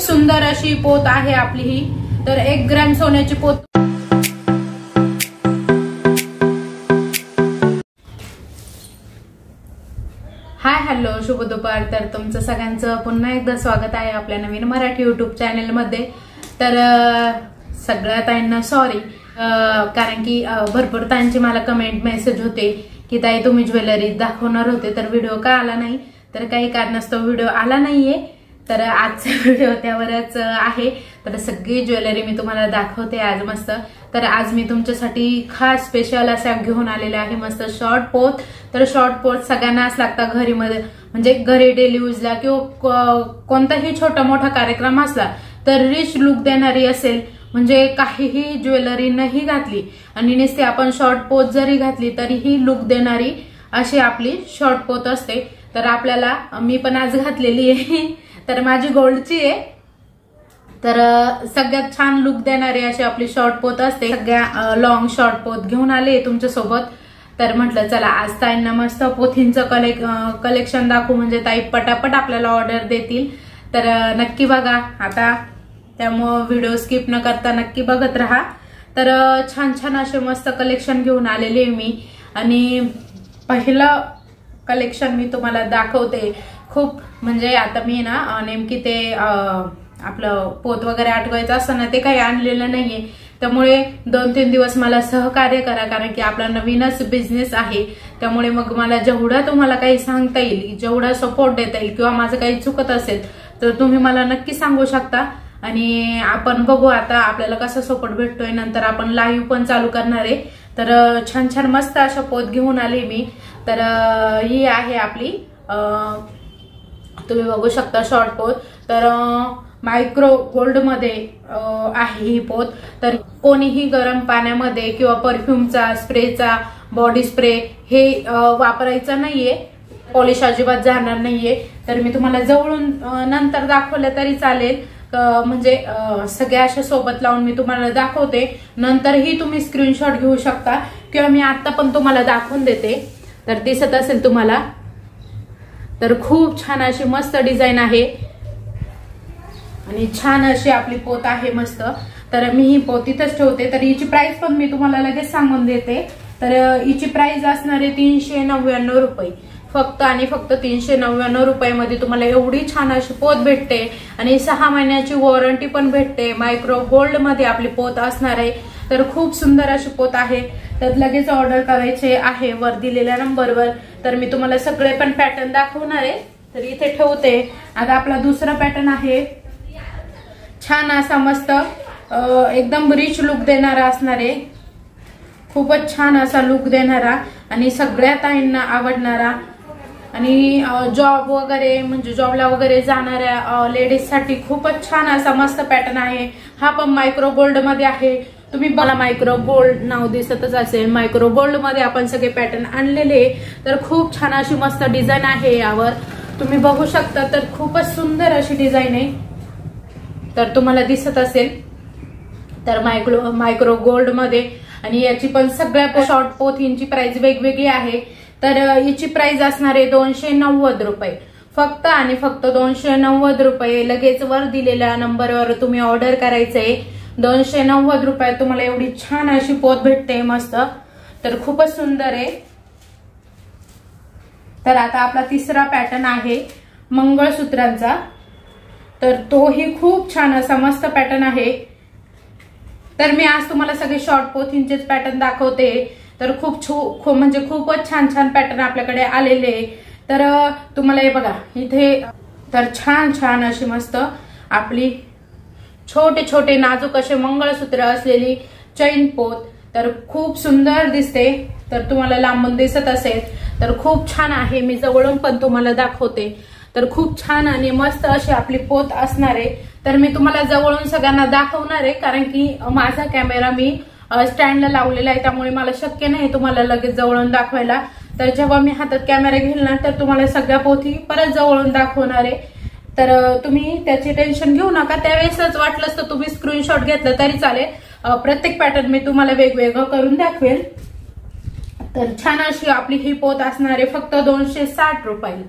खूप सुंदर अशी पोत आहे आपली ही। तर 1 ग्रॅम सोन्याची पोत। हाय हॅलो शुभ दुपार। तर तुमचं सगळ्यांचं पुन्हा एकदा स्वागत आहे आपल्या नवीन मराठी युट्यूब चॅनल मध्ये। तर सगळ्या ताईंना सॉरी, कारण की भरपूर ताईंची मला कमेंट मेसेज होते की ताई तुम्ही ज्वेलरी दाखवणार होते तर व्हिडिओ का आला नाही। तर काही कारणास्तव व्हिडिओ आला नाहीये, तर आजचा व्हिडिओ त्यावरच आहे। तर सगळी ज्वेलरी मी तुम्हाला दाखवते आज मस्त। तर आज मी तुमच्यासाठी खास स्पेशल असा घेऊन आलेले आहे मस्त शॉर्ट पोत। तर शॉर्ट पोत सगळ्यांनाच लागतात घरी मध्ये, म्हणजे घरी डेली यूजला किंवा कोणताही छोटा मोठा कार्यक्रम असला तर रिच लुक देणारी असेल, म्हणजे काहीही ज्वेलरी नाही घातली आणि नुसती आपण शॉर्ट पोत जरी घातली तरीही लुक देणारी अशी आपली शॉर्ट पोत असते। तर आपल्याला मी पण आज घातलेली आहे, तर माझी गोल्डची आहे। तर सगळ्यात छान लुक देणारी अशी आपली शॉर्ट पोत असते। सगळ्या लॉंग शॉर्ट पोत घेऊन आले तुमच्या सोबत। तर म्हटलं चला आज ताईंना मस्त पोथींचं कलेक्शन दाखवू, म्हणजे ताई पटापट आपल्याला ऑर्डर देतील। तर नक्की बघा आता, त्यामुळे व्हिडिओ स्किप न करता नक्की बघत राहा। तर छान छान असे मस्त कलेक्शन घेऊन आलेले मी, आणि पहिलं कलेक्शन मी तुम्हाला दाखवते। खूप म्हणजे आता मी ना नेमकी ते आपलं पोत वगैरे आठवायचं असतं ना, ते काही आणलेलं नाहीये। त्यामुळे 2-3 दिवस मला सहकार्य करा, कारण की आपला नवीनच बिझनेस आहे। त्यामुळे मग मला जेवढा तुम्हाला काही सांगता येईल, जेवढा सपोर्ट देता येईल, किंवा माझं काही चुकत असेल तर तुम्ही मला नक्की सांगू शकता। आणि आपण बघू आता आपल्याला कसा सपोर्ट भेटतोय। नंतर आपण लाईव्ह पण चालू करणार आहे। तर छान छान मस्त अशा पोत घेऊन आले मी। तर ही आहे आपली, तुम्ही बघू शकता शॉर्ट पोत। तर मायक्रो गोल्ड मध्ये आहे ही पोत। तर कोणीही गरम पाण्यामध्ये किंवा परफ्यूमचा स्प्रेचा बॉडी स्प्रे हे वापरायचं नाहीये, पॉलिश अजिबात जाणार नाहीये। तर मी तुम्हाला जवळून नंतर दाखवलं तरी चालेल, म्हणजे सगळ्या अशा सोबत लावून मी तुम्हाला दाखवते। नंतरही तुम्ही स्क्रीनशॉट घेऊ शकता, किंवा मी आता पण तुम्हाला दाखवून देते। तर दिसत असेल तुम्हाला, तर खूप छान अशी मस्त डिझाईन आहे आणि छान अशी आपली पोत आहे मस्त। तर मी ही पोत इथंच ठेवते। तर हिची प्राइस पण मी तुम्हाला लगेच सांगून देते। तर हिची प्राइस असणार आहे 399 रुपये फक्त आणि फक्त 399 रुपयामध्ये तुम्हाला एवढी छान अशी पोत भेटते, आणि 6 महिन्याची वॉरंटी पण भेटते। मायक्रो गोल्ड मध्ये आपली पोत असणार आहे। तर खूप सुंदर अशी पोत आहे। तर लगेच ऑर्डर करायचे आहे वर दिलेल्या नंबरवर। तर मी तुम्हाला सगळे पण पॅटर्न दाखवणार आहे। तर इथे ठेवते। आता आपला दुसरा पॅटर्न आहे छान असा मस्त एकदम रिच लुक देणारा असणार आहे। खूपच छान असा लुक देणारा आणि सगळ्या ताईंना आवडणारा, आणि जॉब वगैरे म्हणजे जॉबला वगैरे जाणाऱ्या लेडीज साठी खूपच छान असा मस्त पॅटर्न आहे। हा पण मायक्रो गोल्ड मध्ये आहे। तुम्ही मला मायक्रो गोल्ड नाव दिसतच असेल, मायक्रो गोल्ड मध्ये आपण सगळे पॅटर्न आणलेले। तर खूप छान अशी मस्त डिझाईन आहे यावर, तुम्ही बघू शकता। तर खूपच सुंदर अशी डिझाईन आहे, तर तुम्हाला दिसत असेल। तर मायक्रो गोल्ड मध्ये, आणि याची पण सगळ्या शॉर्ट पोथींची प्राइस वेगवेगळी आहे। तर हिची प्राइस असणार आहे 290 रुपये फक्त आणि फक्त 290 रुपये। लगेच वर दिलेल्या नंबरवर तुम्ही ऑर्डर करायचंय। 290 रुपयात तुम्हाला एवढी छान अशी पोत भेटते मस्त। तर खूपच सुंदर आहे। तर आता आपला तिसरा पॅटर्न आहे मंगळसूत्रांचा। तर तोही खूप छान असा मस्त पॅटर्न आहे। तर मी आज तुम्हाला सगळे शॉर्ट पोथींचेच पॅटर्न दाखवते। तर म्हणजे खूपच छान छान पॅटर्न आपल्याकडे आलेले। तर तुम्हाला हे बघा इथे, तर छान छान अशी मस्त आपली छोटे छोटे नाजूक असे मंगळसूत्र असलेली चैन पोत। तर खूप सुंदर दिसते। तर तुम्हाला लांबून दिसत असेल तर खूप छान आहे। मी जवळून पण तुम्हाला दाखवते। तर खूप छान आणि मस्त अशी आपली पोत असणार आहे। तर मी तुम्हाला जवळून सगळ्यांना दाखवणार आहे, कारण की माझा कॅमेरा मी स्टँडला लावलेला आहे, त्यामुळे मला शक्य नाही तुम्हाला लगेच जवळून दाखवायला। तर जेव्हा मी हातात कॅमेरा घेईल ना, तर तुम्हाला सगळ्या पोथी परत जवळून दाखवणार आहे। तर तुम्ही त्याची टेन्शन घेऊ नका। त्यावेळेसच वाटलंच तर तुम्ही स्क्रीनशॉट घेतलं तरी चालेल। प्रत्येक पॅटर्न मी तुम्हाला वेगवेगळं करून दाखवेल। तर छान अशी आपली ही पोत असणार आहे फक्त 260 रुपयाला।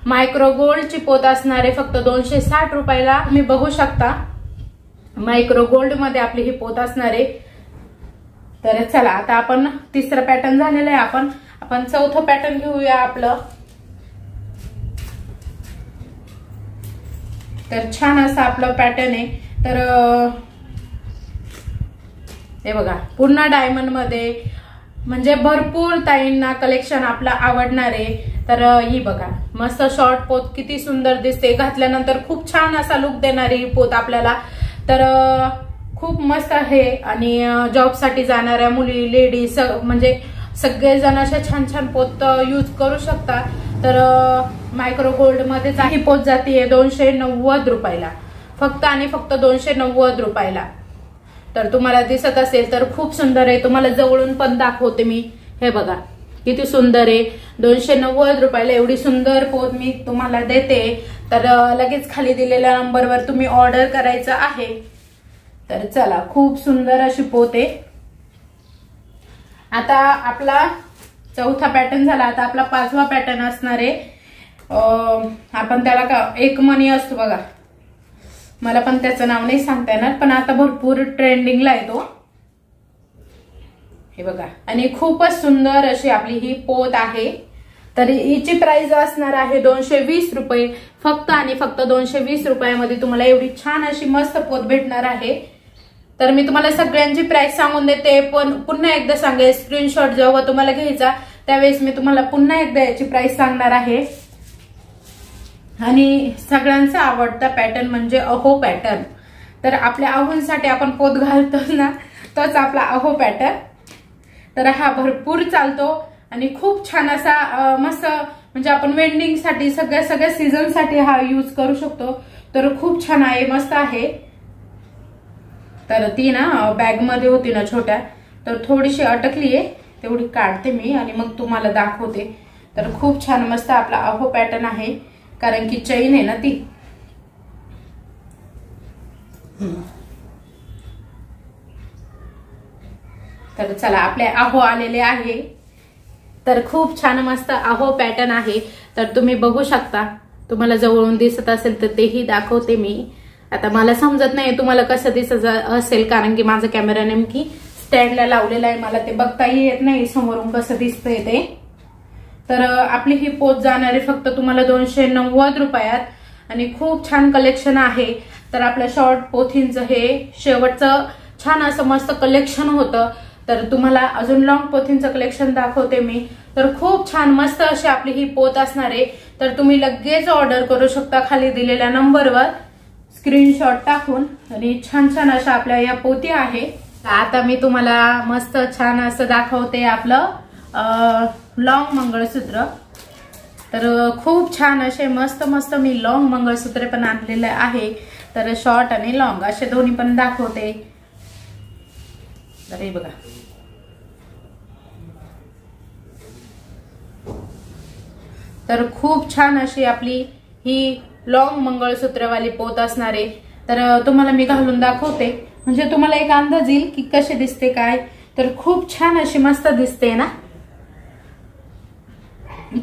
मायक्रो गोल्डची पोत असणार आहे फक्त 260 रुपयाला. तुम्ही बघू शकता मायक्रो गोल्ड मध्ये आपली ही पोत असणार आहे. तर चला आता आपण तिसरा पॅटर्न झालेला आहे. आपण चौथं पॅटर्न घेऊया आपलं. तर छान असं आपलं पॅटर्न आहे. तर हे बघा पूर्ण डायमंड मध्ये, म्हणजे भरपूर ताईंना कलेक्शन आपलं आवडणार आहे. तर ही बघा मस्त शॉर्ट पोत किती सुंदर दिसते, घातल्यानंतर खूप छान असा लुक देणारी ही पोत आपल्याला. तर खूप मस्त आहे. आणि जॉबसाठी जाणाऱ्या मुली, लेडीज म्हणजे सगळेजण अशा छान छान पोत यूज करू शकता. तर मायक्रो गोल्ड मध्ये ही पोत जाते 290 रुपयाला, फक्त आणि फक्त 290 रुपयाला. तर तुम्हाला दिसत असेल तर खूप सुंदर आहे. तुम्हाला जवळून पण दाखवते मी. हे बघा किती सुंदर आहे. 290 रुपयाला एवढी सुंदर पोत मी तुम्हाला देते. तर लगेच खाली दिलेल्या नंबरवर तुम्ही ऑर्डर करायचं आहे. तर चला खूप सुंदर अशी पोत आहे. आता आपला चौथा पॅटर्न झाला. आता आपला पाचवा पॅटर्न असणार आहे. आपण त्याला का एक मनी असतो बघा, मला पण त्याचं नाव नाही सांगता येणार, पण आता भरपूर ट्रेंडिंगला आहे तो. हे बघा आणि खूपच सुंदर अशी आपली ही पोत आहे. तर हिची प्राइस असणार आहे 220 रुपये, फक्त आणि फक्त 220 रुपयामध्ये तुम्हाला एवढी छान अशी मस्त पोत भेटणार आहे. तर मी तुम्हाला सगळ्यांची प्राइस सांगून देते, पण पुन्हा एकदा सांगेल स्क्रीनशॉट जेव्हा तुम्हाला घ्यायचा त्यावेळेस मी तुम्हाला पुन्हा एकदा याची प्राइस सांगणार आहे. आणि सगळ्यांचा आवडता पॅटर्न म्हणजे अहो पॅटर्न. तर आपल्या अहोंसाठी आपण पोत घालतो ना, तोच आपला अहो पॅटर्न. तर हा भरपूर चालतो आणि खूप छान असा मस्त, म्हणजे आपण वेंडिंगसाठी सगळ्या सीझनसाठी हा यूज करू शकतो. तर खूप छान आहे, मस्त आहे. तर ती ना बॅग मध्ये होती ना छोट्या, तर थोडीशी अटकली आहे, तेवढी काढते मी आणि मग तुम्हाला दाखवते. तर खूप छान मस्त आपला अहो पॅटर्न आहे, कारण की चैन आहे ना ती. तर चला आपले अहो आलेले आहे. तर खूप छान मस्त अहो पॅटर्न आहे. तर तुम्ही बघू शकता, तुम्हाला जवळून दिसत असेल तर तेही दाखवते मी. आता मला समजत नाही तुम्हाला कसं दिसत असेल, कारण की माझा कॅमेरा नेमकी स्टँडला लावलेला आहे, मला ते बघताही येत नाही समोरून कसं दिसतंय ते. तर आपली ही पोत जाणार आहे फक्त तुम्हाला 290 रुपयात आणि खूप छान कलेक्शन आहे. तर आपल्या शॉर्ट पोथींचं हे शेवटचं छान असं मस्त कलेक्शन होतं. तर तुम्हाला अजून लॉंग पोथींचं कलेक्शन दाखवते मी. तर खूप छान मस्त अशी आपली ही पोत असणार आहे. तर तुम्ही लगेच ऑर्डर करू शकता खाली दिलेल्या नंबरवर स्क्रीनशॉट टाकून. आणि छान छान अशा आपल्या या पोती आहे. आता मी तुम्हाला मस्त छान असं दाखवते आपलं लॉंग मंगळसूत्र. तर खूप छान असे मस्त मस्त मी लॉंग मंगळसूत्र पण आणलेले आहे. तर शॉर्ट आणि लॉंग असे दोन्ही पण दाखवते. तर हे बघा, तर खूप छान अशी आपली ही लॉंग मंगळसूत्रवाली पोत असणार आहे. तर तुम्हाला मी घालून दाखवते, म्हणजे तुम्हाला एक अंदाज येईल की कसे दिसते काय. तर खूप छान अशी मस्त दिसते ना.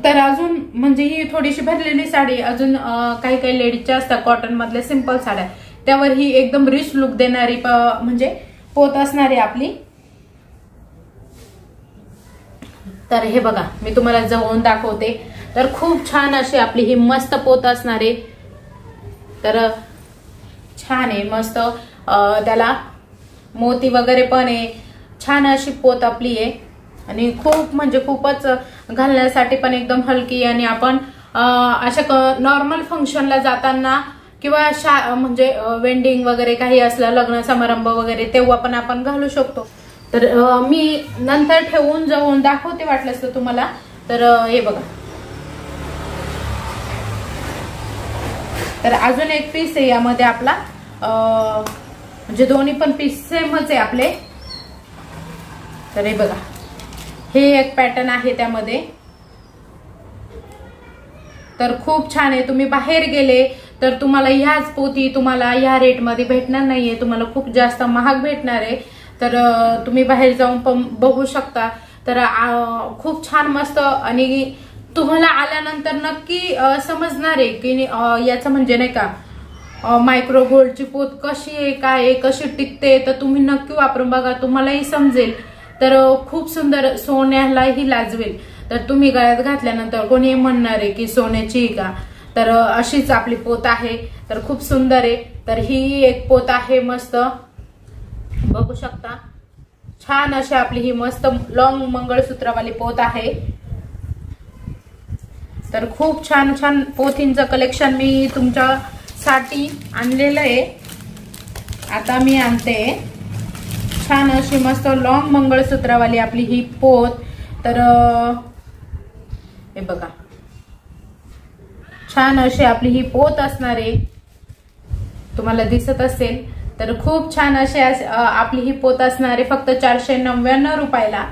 तर अजून म्हणजे ही थोडीशी भरलेली साडी, अजून काही काही लेडीजच्या असतात कॉटन मधल्या सिंपल साड्या, त्यावर ही एकदम रिच लुक देणारी म्हणजे पोत असणारी आपली. तर हे बघा मी तुम्हाला जवळून दाखवते. तर खूप छान अशी आपली ही मस्त पोत असणार आहे. तर छान आहे मस्त, त्याला मोती वगैरे पण आहे. छान अशी पोत आपली आहे आणि खूप म्हणजे खूपच घालण्यासाठी पण एकदम हलकी. आणि आपण अशा नॉर्मल फंक्शनला जाताना किंवा म्हणजे वेंडिंग वगैरे काही असलं, लग्न समारंभ वगैरे, तेव्हा पण आपण घालू शकतो. तर मी नंतर ठेवून जाऊन दाखवते वाटलंच तर तुम्हाला. तर हे बघा, तर अजून एक पीस आहे यामध्ये आपला, म्हणजे दोन्ही पण पीस सेमच आहे आपले. तर हे बघा, हे एक पॅटर्न आहे त्यामध्ये. तर खूप छान आहे. तुम्ही बाहेर गेले तर तुम्हाला ह्याच पोती तुम्हाला ह्या रेटमध्ये भेटणार नाहीये, तुम्हाला खूप जास्त महाग भेटणार आहे. तर तुम्ही बाहेर जाऊन पण बघू शकता. तर खूप छान मस्त आणि तुम्हाला आल्यानंतर नक्की समजणार आहे की याचं म्हणजे नाही का मायक्रो गोल्डची पोत कशी आहे, काय आहे, कशी टिकते. तर तुम्ही नक्की वापरून बघा, तुम्हालाही समजेल. तर खूप सुंदर, सोन्यालाही लाजवेल. तर तुम्ही गळ्यात घातल्यानंतर कोणी म्हणणार आहे की सोन्याची का, तर अशीच आपली पोत आहे. तर खूप सुंदर आहे. तर ही एक पोत आहे, मस्त बघू शकता. छान अशी आपली ही मस्त लॉंग मंगळसूत्रवाली पोत आहे. तर खूप छान छान पोथींचं कलेक्शन मी तुमच्यासाठी आणलेलं आहे. आता मी आणते छान अशी मस्त लॉंग मंगळसूत्रवाली आपली ही पोत. तर हे बघा, छान अशी आपली ही पोत असणार आहे, तुम्हाला दिसत असेल. तर खूप छान अशी आपली ही पोत असणार आहे, फक्त 499 रुपयाला.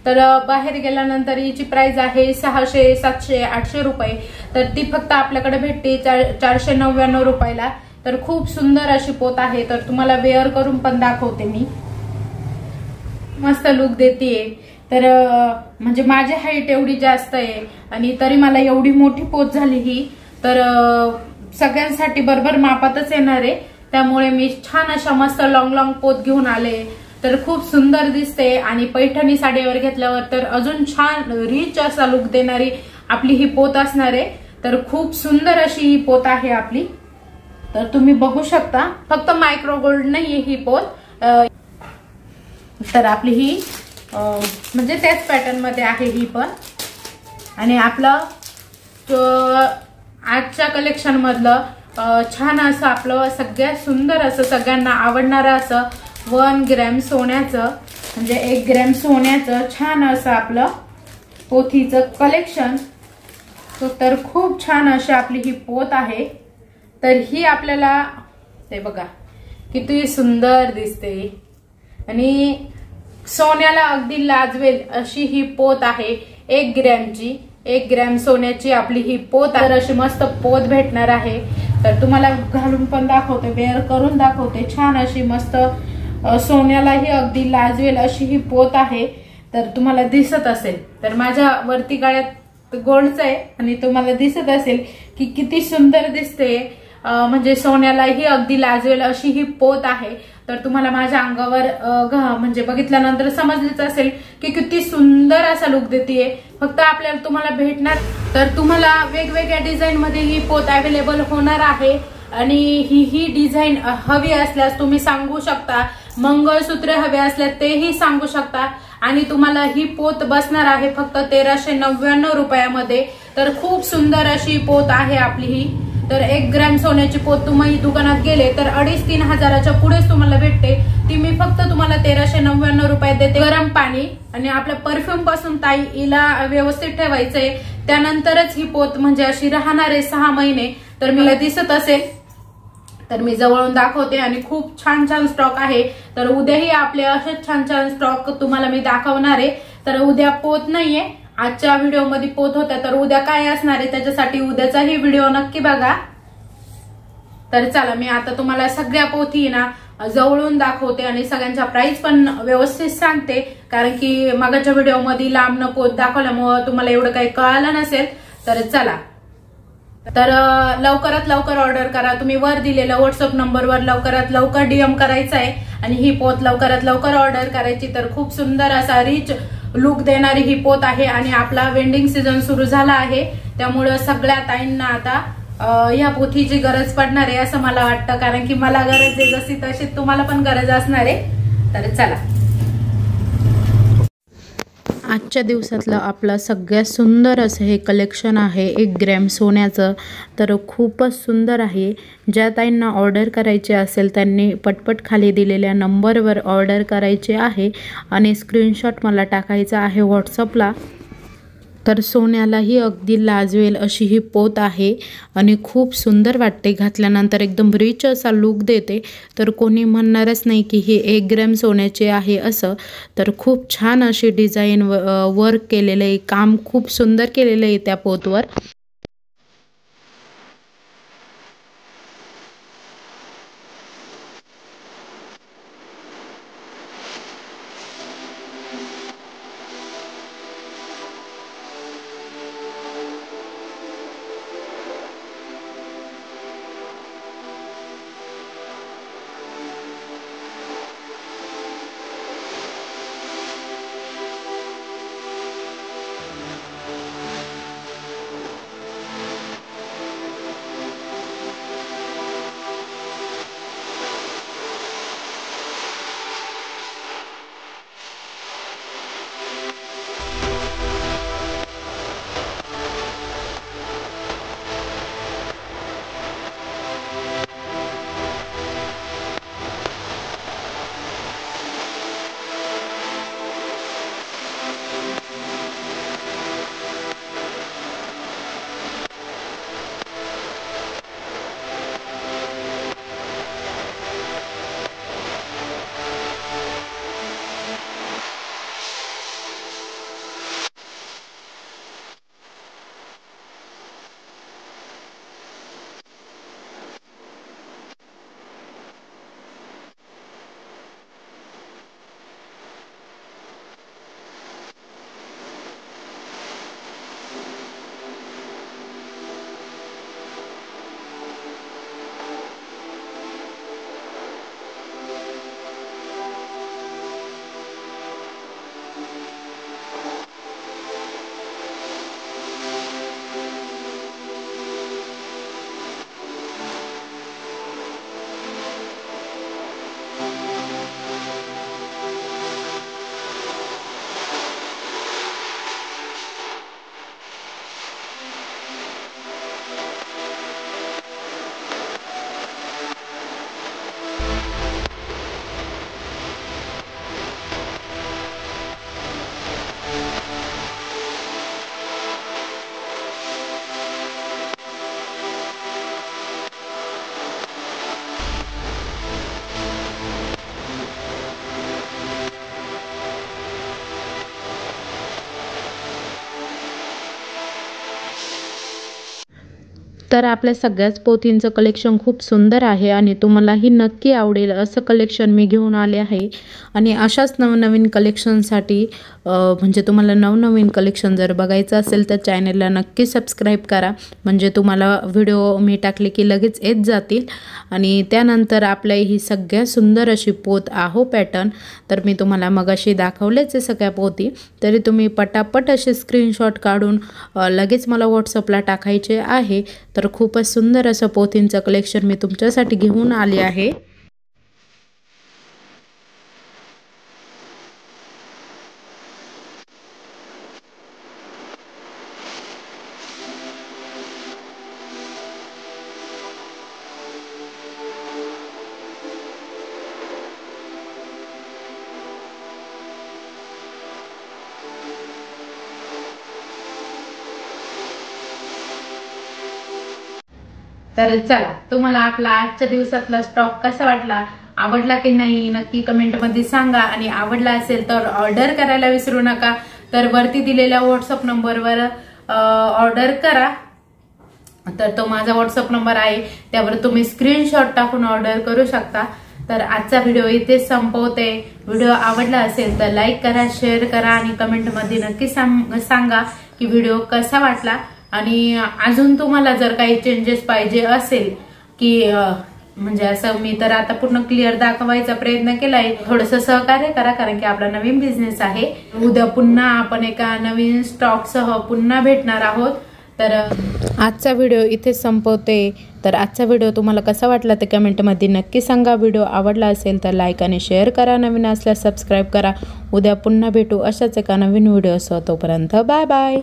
तर बाहेर गेल्यानंतर याची प्राइस आहे 600, 700, 800 रुपये. तर ती फक्त आपल्याकडे भेटते 499 रुपयाला. तर खूप सुंदर अशी पोत आहे. तर तुम्हाला वेअर करून पण दाखवते मी, मस्त लुक देते. तर म्हणजे माझी हाईट एवढी जास्त आहे आणि तरी मला एवढी मोठी पोत झाली ही. तर सगळ्यांसाठी बरोबर मापातच येणार आहे. त्यामुळे मी छान अशा मस्त लॉंग लॉंग पोत घेऊन आले. तर खूप सुंदर दिसते आणि पैठणी साडीवर घेतल्यावर तर अजून छान रिच असा लुक देणारी आपली ही पोत असणार आहे. तर खूप सुंदर अशी ही पोत आहे आपली. तर तुम्ही बघू शकता, फक्त मायक्रो गोल्ड नाहीये ही पोत. तर आपली ही म्हणजे त्याच पॅटर्न मध्ये आहे ही पण. आणि आपलं आजच्या कलेक्शन मधलं छान असं आपलं सगळ्यात सुंदर असं सगळ्यांना आवडणारं असं 1 ग्रॅम सोन्याचं, म्हणजे 1 ग्रॅम सोन्याचं छान असं आपलं पोथीचं कलेक्शन. तर खूप छान अशी आपली ही पोत आहे. तर ही आपल्याला ते बघा किती सुंदर दिसते आणि सोन्याला अगदी लाजवेल अशी ही पोत आहे. 1 ग्रॅमची, 1 ग्रॅम सोन्याची आपली ही पोत. तर अशी मस्त पोत भेटणार आहे. तर तुम्हाला घालून पण दाखवते, वेअर करून दाखवते. छान अशी मस्त सोन्यालाही अगदी लाजवेल अशी ही पोत आहे. तर तुम्हाला दिसत असेल, तर माझ्या वरती गळ्यात गोल्डचं आहे आणि तुम्हाला दिसत असेल की किती सुंदर दिसते. म्हणजे सोन्यालाही अगदी लाजवेल अशी ही पोत आहे. तर तुम्हाला माझ्या अंगावर म्हणजे बघितल्यानंतर समजलेच असेल की किती सुंदर असा लुक देते. फक्त आपल्याला तुम्हाला भेटणार, तर तुम्हाला वेगवेगळ्या डिझाईन मध्ये ही पोत अवेलेबल होणार आहे. आणि ही डिझाईन हवी असल्यास तुम्ही सांगू शकता, मंगळसूत्र हवे असल्यास तेही सांगू शकता. आणि तुम्हाला ही पोत बसणार आहे फक्त 1399 रुपयामध्ये. तर खूप सुंदर अशी पोत आहे आपली ही. तर 1 ग्रॅम सोन्याची पोत तुम्ही दुकानात गेले तर 2,5-3 हजाराच्या पुढेच तुम्हाला भेटते. ती मी फक्त तुम्हाला 1399 रुपयात देते. गरम पाणी आणि आपल्या परफ्यूम पासून ताई हिला व्यवस्थित ठेवायचंय, त्यानंतरच ही पोत म्हणजे अशी राहणार आहे 6 महिने. तर मला दिसत असेल तर मी जवळून दाखवते. आणि खूप छान छान स्टॉक आहे. तर उद्याही आपले असेच छान छान स्टॉक तुम्हाला मी दाखवणार आहे. तर उद्या पोत नाहीये, आजच्या व्हिडिओमध्ये पोत होत्या. तर उद्या काय असणार आहे त्याच्यासाठी उद्याचाही व्हिडिओ नक्की बघा. तर चला, मी आता तुम्हाला सगळ्या पोथी ना जवळून दाखवते आणि सगळ्यांचा प्राइस पण व्यवस्थित सांगते. कारण की मागच्या व्हिडिओमध्ये लांब न पोत दाखवल्यामुळे तुम्हाला एवढं काही कळालं नसेल. तर चला, तर लवकरात लवकर ऑर्डर करा. तुम्ही वर दिलेल्या व्हॉट्सअप नंबरवर लवकरात लवकर डीएम करायचा आहे आणि ही पोत लवकरात लवकर ऑर्डर करायची. तर खूप सुंदर असा रिच लुक देणारी ही पोत आहे. आणि आपला वेंडिंग सीझन सुरू झाला आहे, त्यामुळे सगळ्या ताईंना आता या पोथीची गरज पडणार आहे असं मला वाटतं. कारण की मला गरज आहे जशी तशी तुम्हाला पण गरज असणार आहे. तर चला, आजच्या दिवसातलं आपलं सगळ्यात सुंदर असं हे कलेक्शन आहे 1 ग्रॅम सोन्याचं. तर खूपच सुंदर आहे. ज्या ताईंना ऑर्डर करायचे असेल त्यांनी पटपट खाली दिलेल्या नंबरवर ऑर्डर करायचे आहे आणि स्क्रीनशॉट मला टाकायचा आहे व्हॉट्सअपला. तर सोन्यालाही अगदी लाजवेल अशी ही पोत आहे आणि खूप सुंदर वाटते घातल्यानंतर, एकदम रिच असा लुक देते. तर कोणी म्हणणारच नाही की ही 1 ग्रॅम सोन्याची आहे असं. तर खूप छान अशी डिझाईन वर्क केलेलं आहे, काम खूप सुंदर केलेलं आहे त्या पोतवर. तर आपल्या सगळ्याच पोथींचं कलेक्शन खूप सुंदर आहे आणि तुम्हालाही नक्की आवडेल असं कलेक्शन मी घेऊन आले आहे। आणि अशाच नवनवीन कलेक्शनसाठी म्हणजे तुम्हाला नवनवीन कलेक्शन जर बघायचं असेल तर चॅनलला नक्की सबस्क्राईब करा, म्हणजे तुम्हाला व्हिडिओ मी टाकले की लगेच येत जातील। आणि त्यानंतर आपल्या ही सगळ्यात सुंदर अशी पोत आहो पॅटर्न, तर मी तुम्हाला मगाशी दाखवलेच आहे सगळ्या पोती, तरी तुम्ही पटापट असे स्क्रीनशॉट काढून लगेच मला व्हॉट्सअपला टाकायचे आहे। तर खूपच सुंदर असं पोथींचं कलेक्शन मी तुमच्यासाठी घेऊन आले आहे। तर चला, तुम्हाला आपला आजच्या दिवसातला स्टॉक कसा वाटला, आवडला की नाही नक्की कमेंटमध्ये सांगा। आणि आवडला असेल तर ऑर्डर करायला विसरू नका। तर वरती दिलेल्या व्हॉट्सअप नंबरवर ऑर्डर करा। तर तो माझा व्हॉट्सअप नंबर आहे, त्यावर तुम्ही स्क्रीनशॉट टाकून ऑर्डर करू शकता। तर आजचा व्हिडिओ इथेच संपवते। व्हिडिओ आवडला असेल तर लाईक करा, शेअर करा आणि कमेंटमध्ये नक्की सांगा की व्हिडिओ कसा वाटला। आणि अजून तुम्हाला जर काही चेंजेस पाहिजे असेल की म्हणजे असं, मी तर आता पूर्ण क्लिअर दाखवायचा प्रयत्न केलाय, थोडंसं सहकार्य करा, कारण की आपला नवीन बिझनेस आहे। उद्या पुन्हा आपण एका नवीन स्टॉक सह पुन्हा भेटणार आहोत। तर आजचा व्हिडिओ इथे संपवते। तर आजचा व्हिडिओ तुम्हाला कसा वाटला ते कमेंटमध्ये नक्की सांगा। व्हिडिओ आवडला असेल तर लाईक आणि शेअर करा, नवीन असल्यास सबस्क्राईब करा। उद्या पुन्हा भेटू अशाच एका नवीन व्हिडिओसह, तोपर्यंत बाय बाय।